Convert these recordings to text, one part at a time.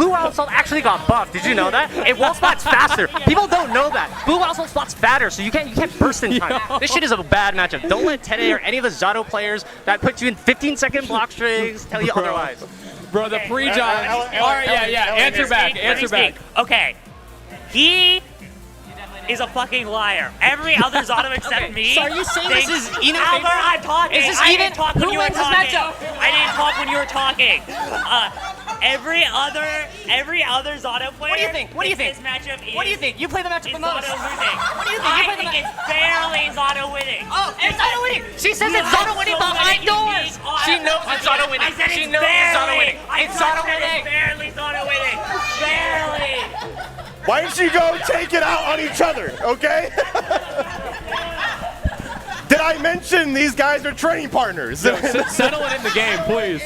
Blue Wild Salt actually got buffed. Did you know that? It wall spots faster. People don't know that. Blue Wild Salt spots fatter, so you can't burst in time. This shit is a bad matchup. Don't let Tede or any of the Zato players that put you in 15-second block strings tell you otherwise. Bro, the pre-John. All right, yeah. Answer back. Okay. He is a fucking liar. Every other Zato except me. So are you saying this is even? Albert, I'm talking. Is this I even? didn't talk when Who you were wins this talking. matchup? I didn't talk when you were talking. Every other Zato player. What do you think? What do you think? This matchup is. What do you think? You play the matchup the most. Zato losing. What do you think? I think it's barely Zato winning. Oh, it's Zato winning. She says it's Zato winning behind doors. She knows it's Zato winning. I said She it's knows it's Zato barely. winning. It's Zato winning. Barely Zato winning. Barely. Why don't you go take it out on each other, okay? Did I mention these guys are training partners? Yo, settle it in the game, please.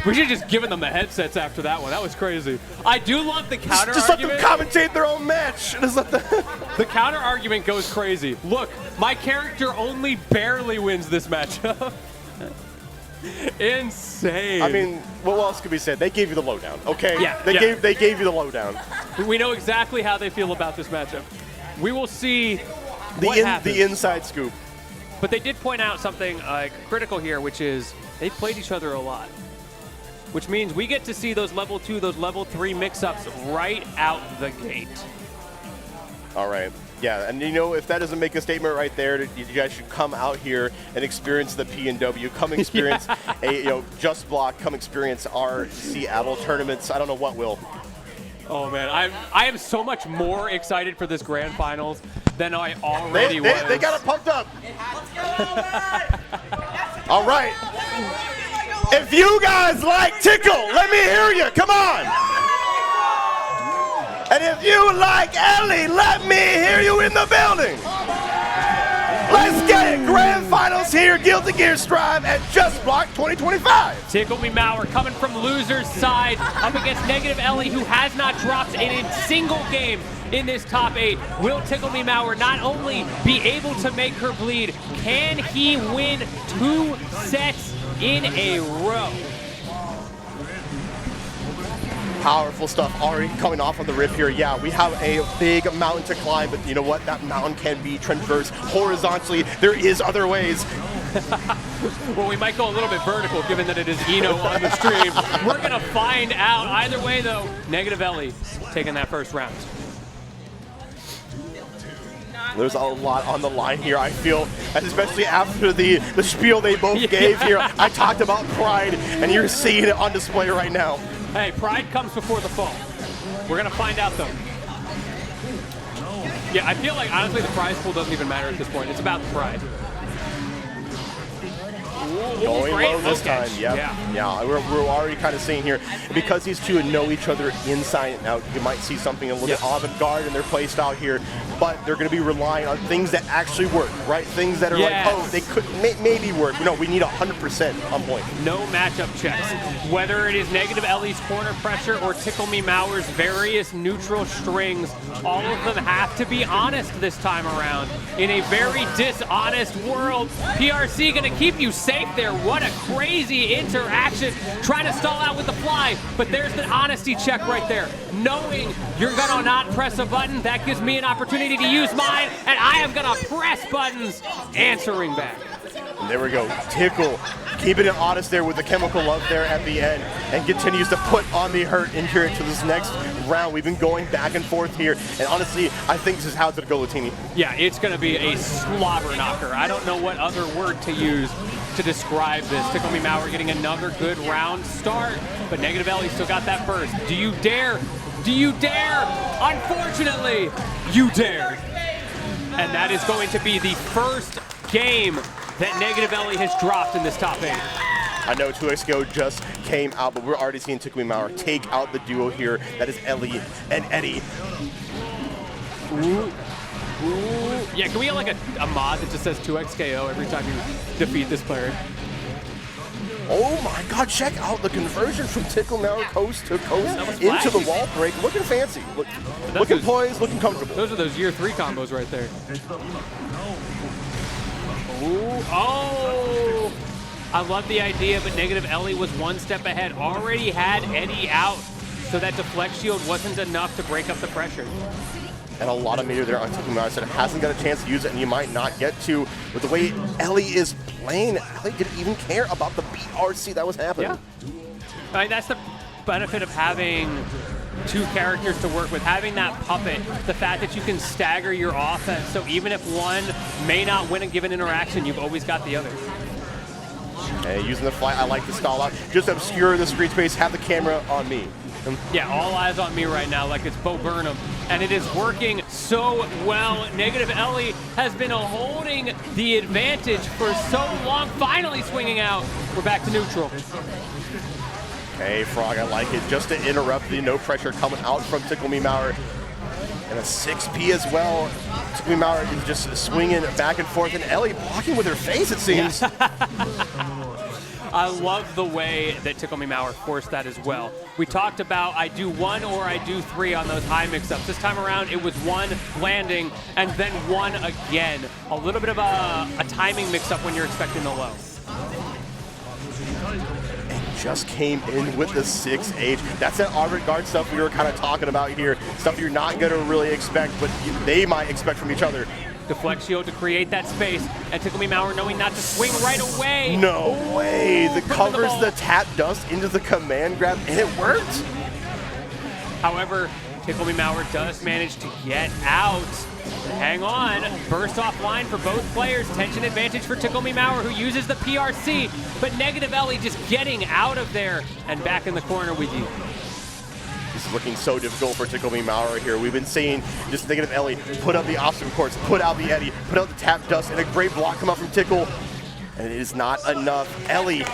We should have just given them the headsets after that one. That was crazy. I do love the counter Just let argument. them commentate their own match. Just let them The counter argument goes crazy. Look, my character only barely wins this matchup. Insane. I mean, what else could be said? They gave you the lowdown, okay? Yeah, They gave you the lowdown. We know exactly how they feel about this matchup. We will see what happens. The inside scoop. But they did point out something critical here, which is they've played each other a lot. Which means we get to see those level 2, those level 3 mix-ups right out the gate. All right. Yeah, and you know, if that doesn't make a statement right there, you guys should come out here and experience the P&W. Come experience Just Block. Come experience our Seattle tournaments. I don't know what will. Oh man, I am so much more excited for this grand finals than I already was. They got it pumped up. All right. If you guys like Tickle, let me hear you. Come on. And if you like Ellie, let me hear you in the building. Let's get it. Grand finals here, Guilty Gear Strive at Just Block 2025. Ticklememour coming from loser's side up against Negative Ellie, who has not dropped in a single game in this top 8. Will Ticklememour not only be able to make her bleed, can he win 2 sets in a row? Powerful stuff already coming off on the rip here. Yeah, we have a big mountain to climb, but you know what? That mountain can be traversed horizontally. There is other ways. Well, we might go a little bit vertical, given that it is Eno on the stream. We're going to find out. Either way, though, Negative Ellie taking that first round. There's a lot on the line here, I feel, especially after the spiel they both gave here. I talked about pride, and you're seeing it on display right now. Hey, pride comes before the fall. We're going to find out, though. Yeah, I feel like, honestly, the prize pool doesn't even matter at this point. It's about the pride. Going low this time, yeah. We're already kind of seeing here, because these two know each other inside and out, you might see something a little bit avant-garde in their play style here, but they're going to be relying on things that actually work, right? Things that are like, oh, they could maybe work. No, we need 100% on point. No matchup checks. Whether it is Negative Ellie's corner pressure or Ticklememour's various neutral strings, all of them have to be honest this time around. In a very dishonest world, PRC going to keep you safe there. What a crazy interaction. Trying to stall out with the fly, but there's the honesty check right there. Knowing you're going to not press a button, that gives me an opportunity to use mine, and I am going to press buttons, answering back. And there we go. Tickle keeping it honest there with the chemical love there at the end, and continues to put on the hurt in here to this next round. We've been going back and forth here, and honestly, I think this is how it's going to go, Latini. Yeah, it's going to be a slobber knocker. I don't know what other word to use to describe this. Ticklememour getting another good round start, but Negative Ellie still got that first. Do you dare? Do you dare? Unfortunately, you dared. And that is going to be the first game that Negative Ellie has dropped in this top 8. I know 2XGO just came out, but we're already seeing Ticklememour take out the duo here. That is Ellie and Eddie. Ooh. Ooh. Yeah, can we get like a mod that just says 2XKO every time you defeat this player? Oh my god, check out the conversion from Ticklememour coast to coast into the wall break. Looking fancy. Looking poised, looking comfortable. Those are those year 3 combos right there. Ooh. Oh! I love the idea, but Negative Ellie was one step ahead. Already had Eddie out so that deflect shield wasn't enough to break up the pressure. And a lot of meter there on Ticklememour. Said hasn't got a chance to use it, and you might not get to. With the way Ellie is playing, Ellie didn't even care about the BRC that was happening. Yeah. I mean, that's the benefit of having two characters to work with, having that puppet, the fact that you can stagger your offense, so even if one may not win a given interaction, you've always got the other. Okay, using the fly, I like to stall out. Just obscure the screen space, have the camera on me. Yeah, all eyes on me right now like it's Bo Burnham, and it is working so well. Negative Ellie has been holding the advantage for so long, finally swinging out. We're back to neutral. Okay, Frog, I like it. Just to interrupt the no pressure coming out from Ticklememour. And a 6P as well. Ticklememour is just swinging back and forth, and Ellie blocking with her face, it seems. I love the way that Ticklememour forced that as well. We talked about I do 1 or I do 3 on those high mix-ups. This time around, it was 1 landing and then 1 again. A little bit of a timing mix-up when you're expecting the low. Just came in with the 6H. That's that avant-garde stuff we were kind of talking about here. Stuff you're not going to really expect, but they might expect from each other. Deflect shield to create that space, and Ticklememour knowing not to swing right away. No way. The covers the tap dust into the command grab, and it worked. However, Ticklememour does manage to get out. Hang on, burst offline for both players. Tension advantage for Ticklememour, who uses the PRC, but Negative Ellie just getting out of there and back in the corner with you. This is looking so difficult for Ticklememour here. We've been seeing just Negative Ellie put up the obstacle course, put out the Eddie, put out the tap dust, and a great block come out from Tickle. And it is not enough. Ellie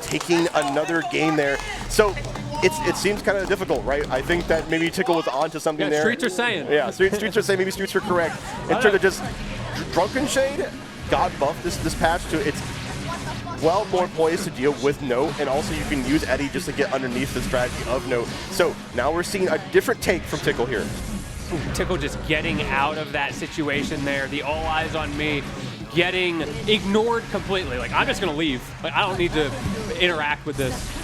taking another game there. So it seems kind of difficult, right? I think that maybe Tickle was onto something there. Streets are saying. Yeah, streets are saying, maybe streets are correct. In terms of just Drunken Shade got buffed this patch to it's well more poised to deal with Note, and also you can use Eddie just to get underneath the strategy of Note. So now we're seeing a different take from Tickle here. Tickle just getting out of that situation there. The all eyes on me getting ignored completely. Like, I'm just going to leave. Like, I don't need to interact with this.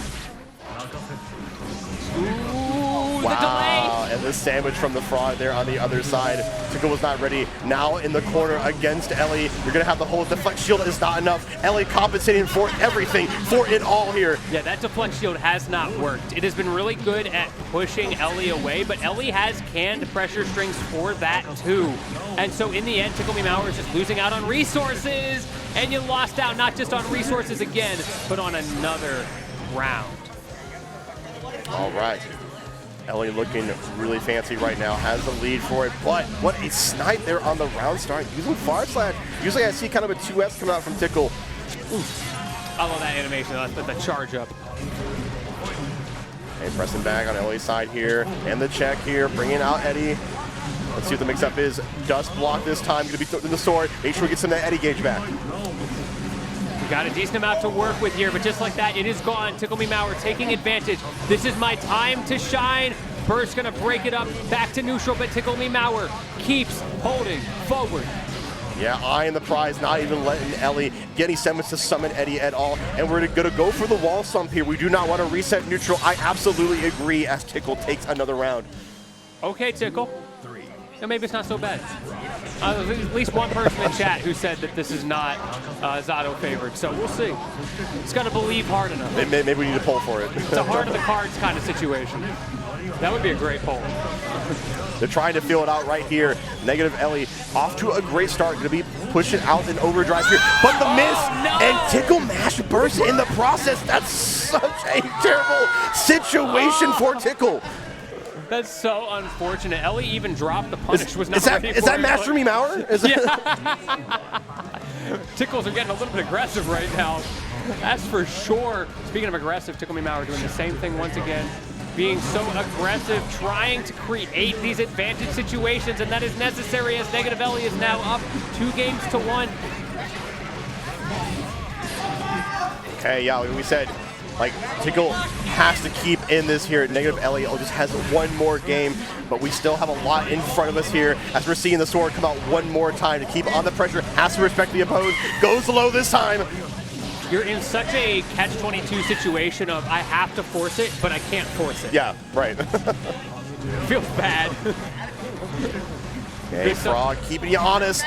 Ooh, the delay. And the sandwich from the Frog there on the other side. Tickle was not ready. Now in the corner against Ellie. You're going to have the whole deflect shield is not enough. Ellie compensating for everything, for it all here. Yeah, that deflect shield has not worked. It has been really good at pushing Ellie away, but Ellie has canned pressure strings for that too. And so in the end, Ticklememour is just losing out on resources, and you lost out not just on resources again, but on another round. All right. Ellie looking really fancy right now, has the lead for it, but what a snipe there on the round start using Far Slash. Usually I see kind of a 2S come out from Tickle. I love that animation, the charge up. Okay, pressing back on Ellie's side here, and the check here, bringing out Eddie. Let's see what the mix-up is. Dust block this time, gonna be throwing the sword. Make sure we get some of that Eddie gauge back. We got a decent amount to work with here, but just like that, it is gone. Ticklememour taking advantage. This is my time to shine. Burst gonna break it up, back to neutral, but Ticklememour keeps holding forward. Yeah, eyeing the prize, not even letting Ellie get any semblance to summon Eddie at all. And we're gonna go for the wall stomp here. We do not want to reset neutral. I absolutely agree as Tickle takes another round. Okay, Tickle. And maybe it's not so bad. There's at least one person in chat who said that this is not Zato favored, so we'll see. Just got to believe hard enough. Maybe we need to pull for it. It's a heart of the cards kind of situation. That would be a great poll. They're trying to feel it out right here. Negative Ellie off to a great start. Going to be pushing out in overdrive here. But the miss and Tickle Mash burst in the process. That's such a terrible situation for Tickle. That's so unfortunate. Ellie even dropped the punish. Was not is that Master Memour? Tickles are getting a little bit aggressive right now. That's for sure. Speaking of aggressive, Ticklememour doing the same thing once again. Being so aggressive, trying to create these advantage situations, and that is necessary as Negative Ellie is now up 2-1. Okay, yeah, we said, like, Tickle has to keep in this here. Negative Ellie just has one more game, but we still have a lot in front of us here as we're seeing the sword come out one more time to keep on the pressure. Has to respect the opposed. Goes low this time. You're in such a catch-22 situation of I have to force it, but I can't force it. Yeah, right. Feels bad. Hey, Frog, keeping you honest.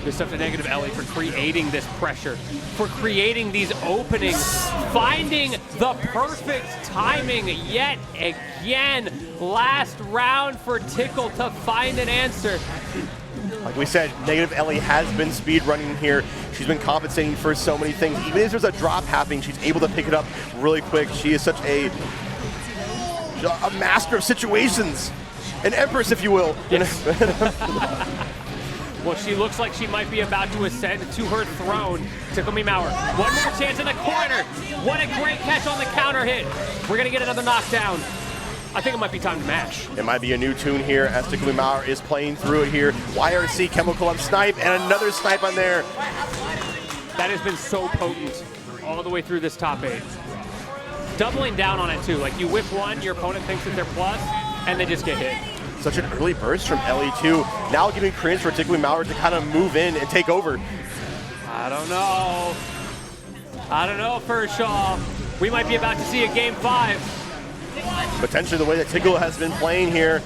Good stuff to negative Ellie for creating this pressure, for creating these openings, finding the perfect timing yet again. Last round for Tickle to find an answer. Like we said, negative Ellie has been speed running here. She's been compensating for so many things. Even if there's a drop happening, she's able to pick it up really quick. She is such a master of situations. An empress, if you will. Yes. Well, she looks like she might be about to ascend to her throne. Ticklememour, one more chance in the corner. What a great catch on the counter hit. We're gonna get another knockdown. I think it might be time to mash. It might be a new tune here as Ticklememour is playing through it here. YRC Chemical on snipe and another snipe on there. That has been so potent all the way through this top 8. Doubling down on it too. Like you whiff one, your opponent thinks that they're plus, and they just get hit. Such an early burst from Ellie too. Now giving cringe for Ticklememour to kind of move in and take over. I don't know. I don't know, Furshaw. We might be about to see a game 5. Potentially the way that Tickle has been playing here.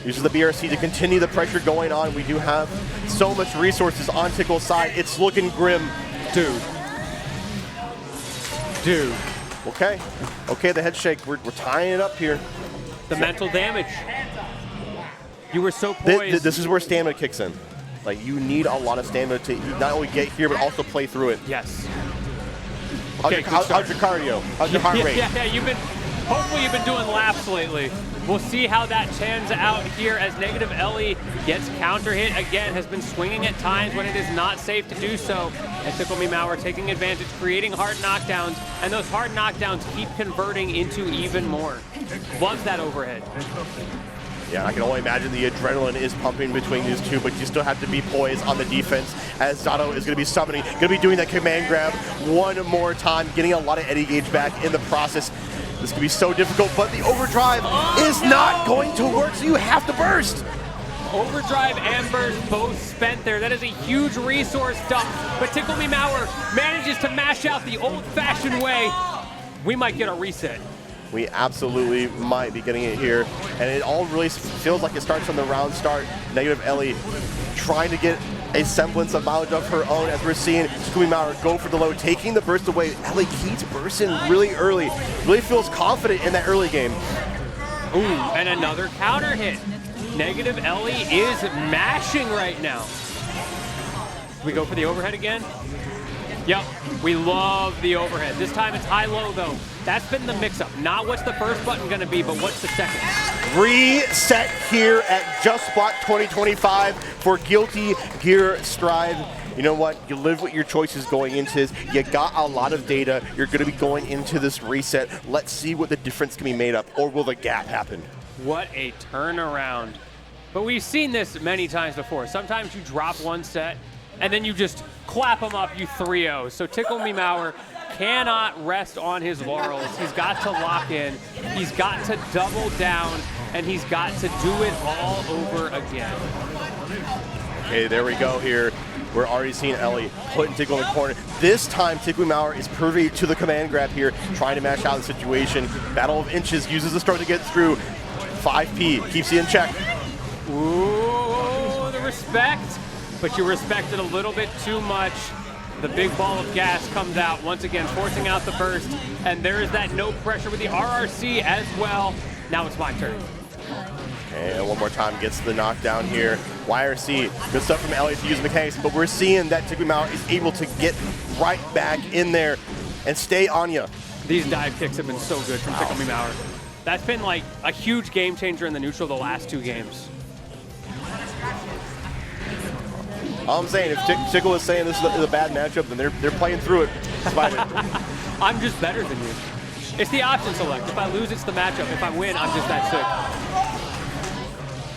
Uses the BRC to continue the pressure going on. We do have so much resources on Tickle's side. It's looking grim. Dude. Okay, the head shake. We're tying it up here. The mental damage. You were so poised. This is where stamina kicks in. Like, you need a lot of stamina to not only get here, but also play through it. Yes. How's your cardio? How's your heart rate? Yeah, hopefully you've been doing laps lately. We'll see how that chans out here as negative Ellie gets counter hit again, has been swinging at times when it is not safe to do so. And Ticklememour taking advantage, creating hard knockdowns, and those hard knockdowns keep converting into even more. Loves that overhead. Yeah, I can only imagine the adrenaline is pumping between these two, but you still have to be poised on the defense as Zato is going to be summoning, going to be doing that command grab one more time, getting a lot of Eddie gauge back in the process. This could be so difficult, but the overdrive is not going to work, so you have to burst. Overdrive and burst both spent there. That is a huge resource dump, but Ticklememour manages to mash out the old-fashioned way. We might get a reset. We absolutely might be getting it here. And it all really feels like it starts from the round start. Negative Ellie trying to get a semblance of mileage of her own as we're seeing Ticklememour go for the low, taking the burst away. Ellie keeps bursting really early. Really feels confident in that early game. Ooh, and another counter hit. Negative Ellie is mashing right now. We go for the overhead again? Yep, we love the overhead. This time it's high-low though. That's been the mix-up. Not what's the first button gonna be, but what's the second. Reset here at Just Spot 2025 for Guilty Gear Strive. You know what? You live with your choices going into this. You got a lot of data. You're going to be going into this reset. Let's see what the difference can be made up, or will the gap happen? What a turnaround. But we've seen this many times before. Sometimes you drop one set, and then you just clap them up, you 3-0. So Ticklememour cannot rest on his laurels. He's got to lock in. He's got to double down, and he's got to do it all over again. Okay, there we go here. We're already seeing Ellie putting Tickle in the corner. This time, Ticklememour is privy to the command grab here, trying to mash out the situation. Battle of Inches, uses the start to get through. 5P, keeps you in check. Ooh, the respect. But you respect it a little bit too much. The big ball of gas comes out, once again, forcing out the burst. And there is that no pressure with the RRC as well. Now it's my turn. And one more time, gets the knockdown here. YRC, good stuff from Ellie to use mechanics, but we're seeing that Ticklememour is able to get right back in there and stay on you. These dive kicks have been so good from Ticklememour. That's been like a huge game changer in the neutral the last 2 games. All I'm saying, if Tickle is saying this is a bad matchup, then they're playing through it. Despite it. I'm just better than you. It's the option select. If I lose, it's the matchup. If I win, I'm just that sick.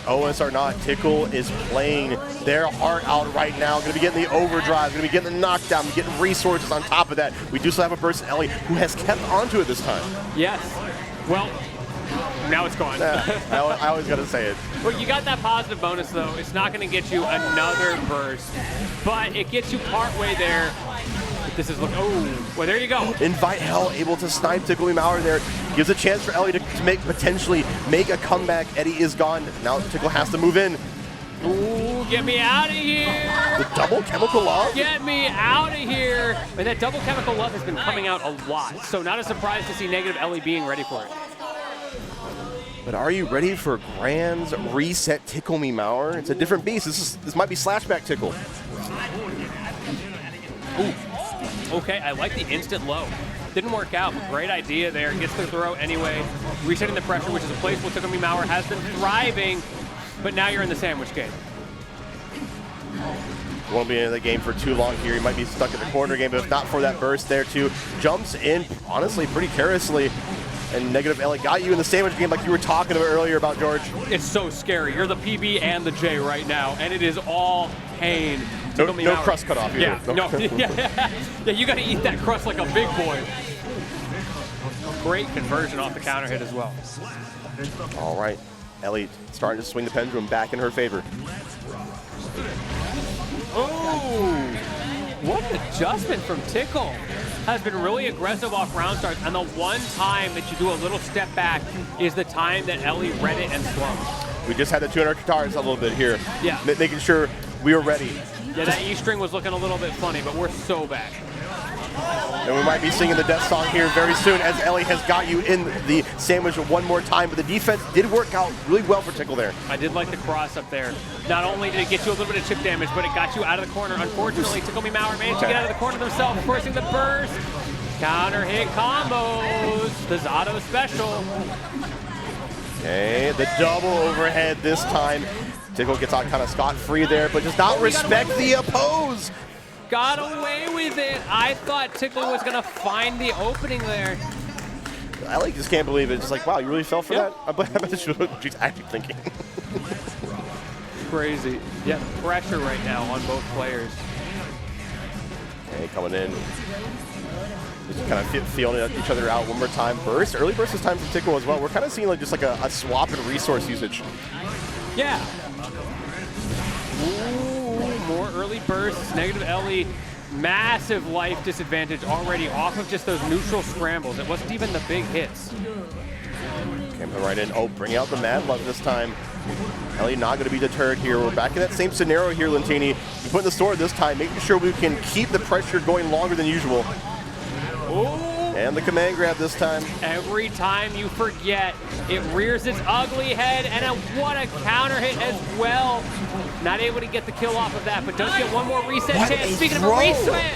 OS or not, Tickle is playing their heart out right now. Going to be getting the overdrive, going to be getting the knockdown, getting resources on top of that. We do still have a burst in Ellie who has kept onto it this time. Yes. Well, now it's gone. I always got to say it. Well, you got that positive bonus, though. It's not going to get you another burst, but it gets you partway there. This is oh, well, there you go. Invite Hell able to snipe Ticklememour there. Gives a chance for Ellie to potentially make a comeback. Eddie is gone. Now Tickle has to move in. Ooh, get me out of here! The double chemical love? Get me out of here! And that double chemical love has been coming out a lot, so not a surprise to see negative Ellie being ready for it. But are you ready for Grand's reset Ticklememour? It's a different beast. This might be slashback Tickle. Ooh. Okay, I like the instant low. Didn't work out, but great idea there. Gets the throw anyway. Resetting the pressure, which is a place where Ticklememour has been thriving. But now you're in the sandwich game. Won't be in the game for too long here. He might be stuck in the corner game, but if not for that burst there too, jumps in, honestly, pretty carelessly. And negative Ellie got you in the sandwich game like you were talking about earlier about, George. It's so scary. You're the PB and the J right now, and it is all pain. No crust cut off either. Yeah, no, yeah, you got to eat that crust like a big boy. Great conversion off the counter hit as well. All right. Ellie starting to swing the pendulum back in her favor. Oh, what an adjustment from Tickle. Has been really aggressive off round starts, and the one time that you do a little step back is the time that Ellie read it and swung. We just had the 200 guitars a little bit here. Yeah. Making sure we were ready. Yeah, that E string was looking a little bit funny, but we're so back. And we might be singing the death song here very soon as Ellie has got you in the sandwich one more time. But the defense did work out really well for Tickle there. I did like the cross up there. Not only did it get you a little bit of chip damage, but it got you out of the corner. Unfortunately, Ticklememour managed to get out of the corner themselves, forcing the burst. Counter hit combos. The Zato special. Okay, the double overhead this time. Tickle gets out kind of scot-free there, but does not respect the oppose. Got away with it. I thought Tickle was going to find the opening there. Ellie just can't believe it. Just like, wow, you really fell for that? I bet that's what she's actually thinking. Crazy. Yeah, pressure right now on both players. Okay, coming in. Just kind of feeling each other out one more time. Burst, early burst this time from Tickle as well. We're kind of seeing like just like a swap in resource usage. Yeah. Ooh, more early bursts. Negative Ellie, massive life disadvantage already off of just those neutral scrambles. It wasn't even the big hits. Came right in. Oh, bring out the Mad Love this time. Ellie not going to be deterred here. We're back in that same scenario here, Lentini. You put in the store this time, making sure we can keep the pressure going longer than usual. Ooh. And the command grab this time. Every time you forget, it rears its ugly head, and what a counter hit as well. Not able to get the kill off of that, but does get one more reset chance. Speaking of a reset,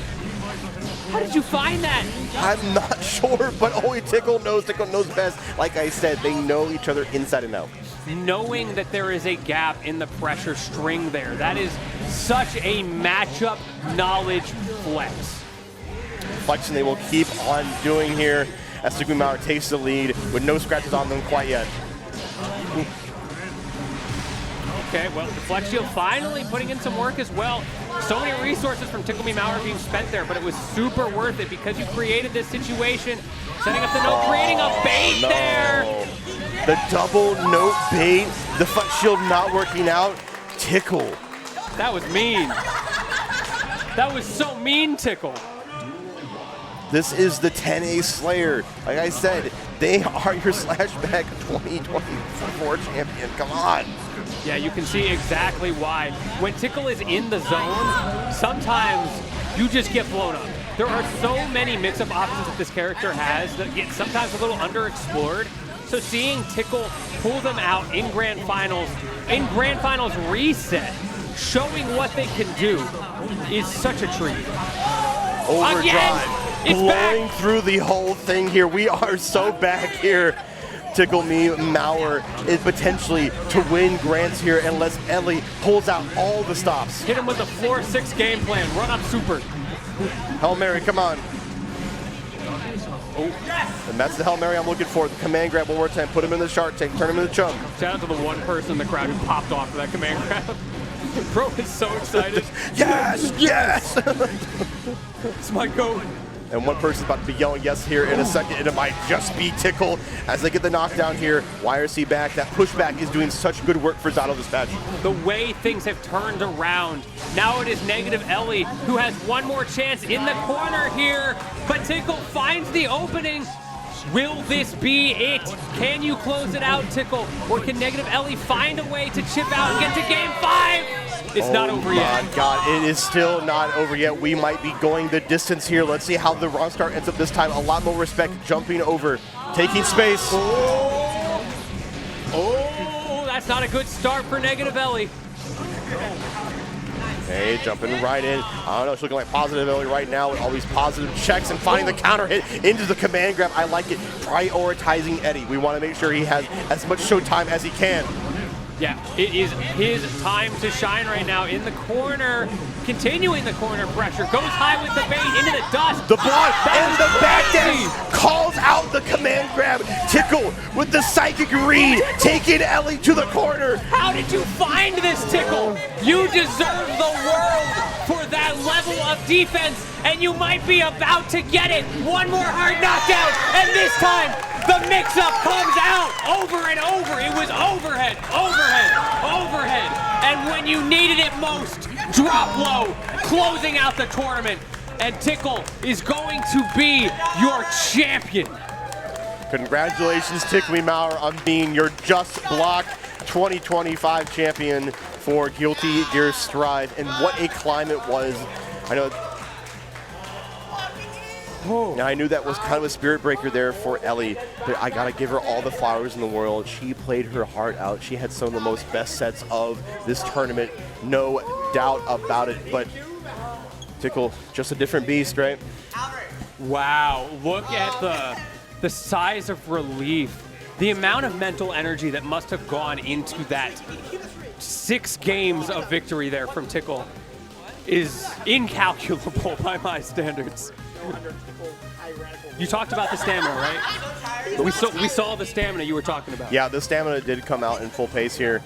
how did you find that? I'm not sure, but only Tickle knows best. Like I said, they know each other inside and out. Knowing that there is a gap in the pressure string there, that is such a matchup knowledge flex. Flexion they will keep on doing here as Ticklememour takes the lead with no scratches on them quite yet. Okay, well, the Flex Shield finally putting in some work as well. So many resources from Ticklememour being spent there, but it was super worth it because you created this situation, setting up the note, creating a bait there. The double note bait, the Flex Shield not working out. Tickle. That was mean. That was so mean, Tickle. This is the 10A Slayer. Like I said, they are your Slashback 2024 champion. Come on. Yeah, you can see exactly why. When Tickle is in the zone, sometimes you just get blown up. There are so many mix-up options that this character has that get sometimes a little underexplored. So seeing Tickle pull them out in Grand Finals reset, showing what they can do is such a treat. Overdrive. Again! It's blowing back. through the whole thing here. We are so back here. Ticklememour is potentially to win Grants here unless Ellie pulls out all the stops. Hit him with the 4-6 game plan. Run up super. Hail Mary, come on. Oh, and that's the Hail Mary I'm looking for. The command grab one more time. Put him in the Shark Tank. Turn him into chunk. Shout out to the one person in the crowd who popped off for that command grab. Bro is so excited. Yes, yes. It's my goat. And one person's about to be yelling yes here in a second, and it might just be Tickle as they get the knockdown here. YRC back. That pushback is doing such good work for Zato this match. The way things have turned around. Now it is negative Ellie, who has one more chance in the corner here, but Tickle finds the opening. Will this be it? Can you close it out, Tickle? Or can negative Ellie find a way to chip out and get to game 5? It's not over yet. Oh my God, it is still not over yet. We might be going the distance here. Let's see how the Raw Star ends up this time. A lot more respect, jumping over, taking space. Oh, that's not a good start for negative Ellie. Hey, jumping right in. I don't know, it's looking like positive Ellie right now with all these positive checks and finding the counter hit into the command grab. I like it. Prioritizing Eddie. We want to make sure he has as much showtime as he can. Yeah, it is his time to shine right now in the corner, continuing the corner pressure, goes high with the bait into the dust. The block and the back dash calls out the command grab. Tickle with the psychic read, taking Ellie to the corner. How did you find this, Tickle? You deserve the world for that level of defense, and you might be about to get it. One more hard knockdown, and this time, the mix-up comes out over and over. It was overhead, overhead, overhead. And when you needed it most, drop low, closing out the tournament. And Tickle is going to be your champion. Congratulations, Ticklememour, on being your Just Block 2025 champion for Guilty Gear Strive. And what a climb it was. I know. Now, I knew that was kind of a spirit breaker there for Ellie, but I gotta give her all the flowers in the world. She played her heart out. She had some of the most best sets of this tournament, no doubt about it. But Tickle, just a different beast, right? Wow, look at the size of relief. The amount of mental energy that must have gone into that 6 games of victory there from Tickle is incalculable by my standards. You talked about the stamina, right? We saw the stamina you were talking about. Yeah, the stamina did come out in full pace here.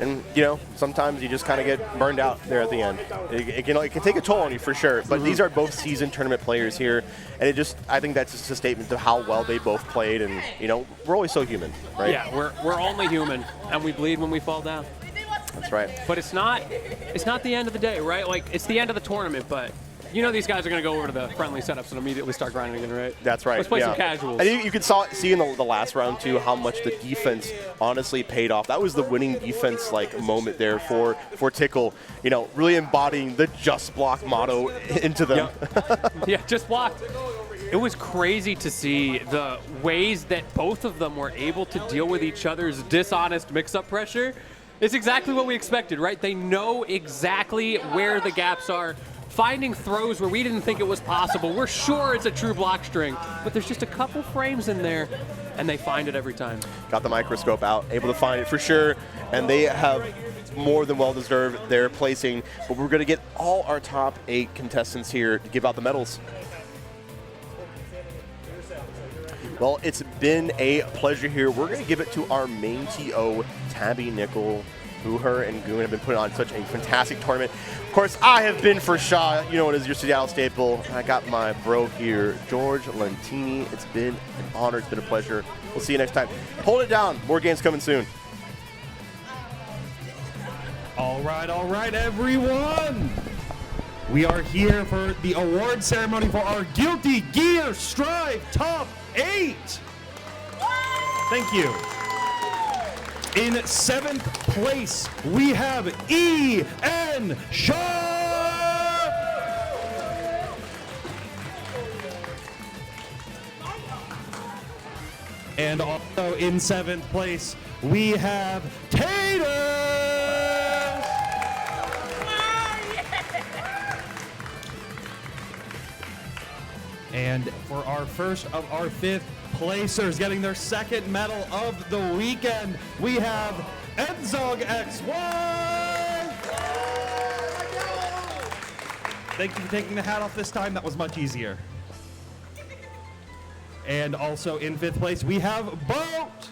And, you know, sometimes you just kind of get burned out there at the end. It can take a toll on you for sure, but these are both seasoned tournament players here. And I think that's just a statement of how well they both played. And, you know, we're always so human, right? Yeah, we're only human, and we bleed when we fall down. That's right. But it's not the end of the day, right? Like, it's the end of the tournament, but you know these guys are going to go over to the friendly setups and immediately start grinding again, right? That's right. Let's play some casuals. And you could see in the last round, too, how much the defense honestly paid off. That was the winning defense moment there for Tickle, you know, really embodying the Just Block motto into them. Yeah, just block. It was crazy to see the ways that both of them were able to deal with each other's dishonest mix-up pressure. It's exactly what we expected, right? They know exactly where the gaps are. Finding throws where we didn't think it was possible. We're sure it's a true block string, but there's just a couple frames in there, and they find it every time. Got the microscope out, able to find it for sure, and they have more than well-deserved their placing, but we're going to get all our top 8 contestants here to give out the medals. Well, it's been a pleasure here. We're going to give it to our main TO, Tabby Nickel, who her and Goon have been putting on such a fantastic tournament. Of course, I have been for Shaw. You know it is your Seattle staple. I got my bro here, George Lentini. It's been an honor. It's been a pleasure. We'll see you next time. Hold it down. More games coming soon. All right, everyone. We are here for the award ceremony for our Guilty Gear Strive Top 8. Thank you. In 7th place, we have E.N. Shaw. And also in 7th place, we have Tater. And for our first of our 5th placers getting their 2nd medal of the weekend, we have Edzog X1. Thank you for taking the hat off this time. That was much easier. And also in 5th place, we have Boat.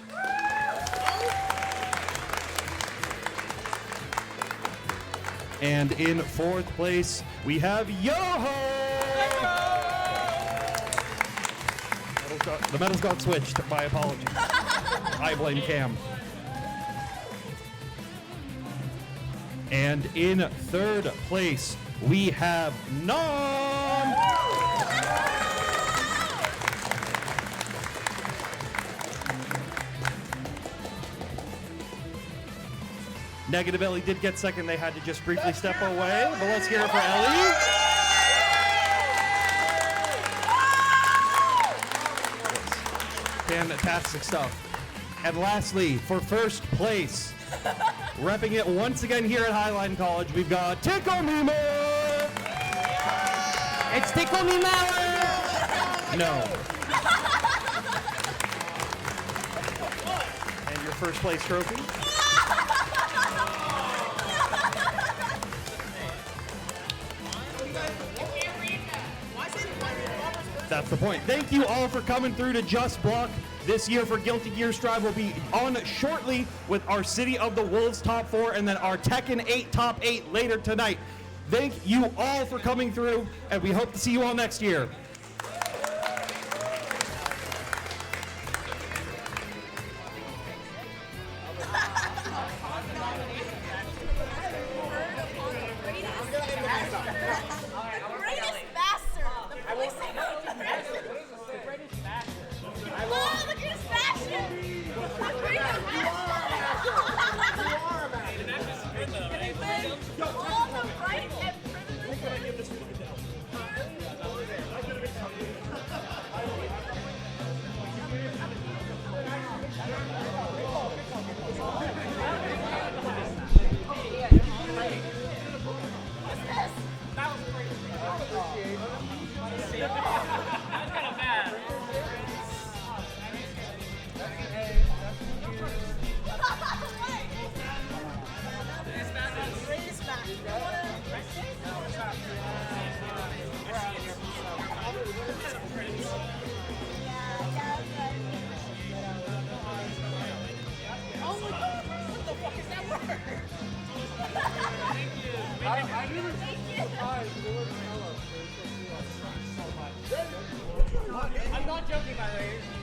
And in 4th place, we have Yoho. The medals got switched. My apologies. I blame Cam. And in third place, we have Nom. Negative Ellie did get second. They had to just briefly step away. But let's hear it for Ellie. Fantastic stuff. And lastly, for first place, repping it once again here at Highline College, we've got Ticklememour. It's Ticklememour. No. And your first place trophy. That's the point. Thank you all for coming through to Just Block. This year for Guilty Gear Strive will be on shortly with our City of the Wolves top 4 and then our Tekken 8 top 8 later tonight. Thank you all for coming through, and we hope to see you all next year. I'm not joking, by the way.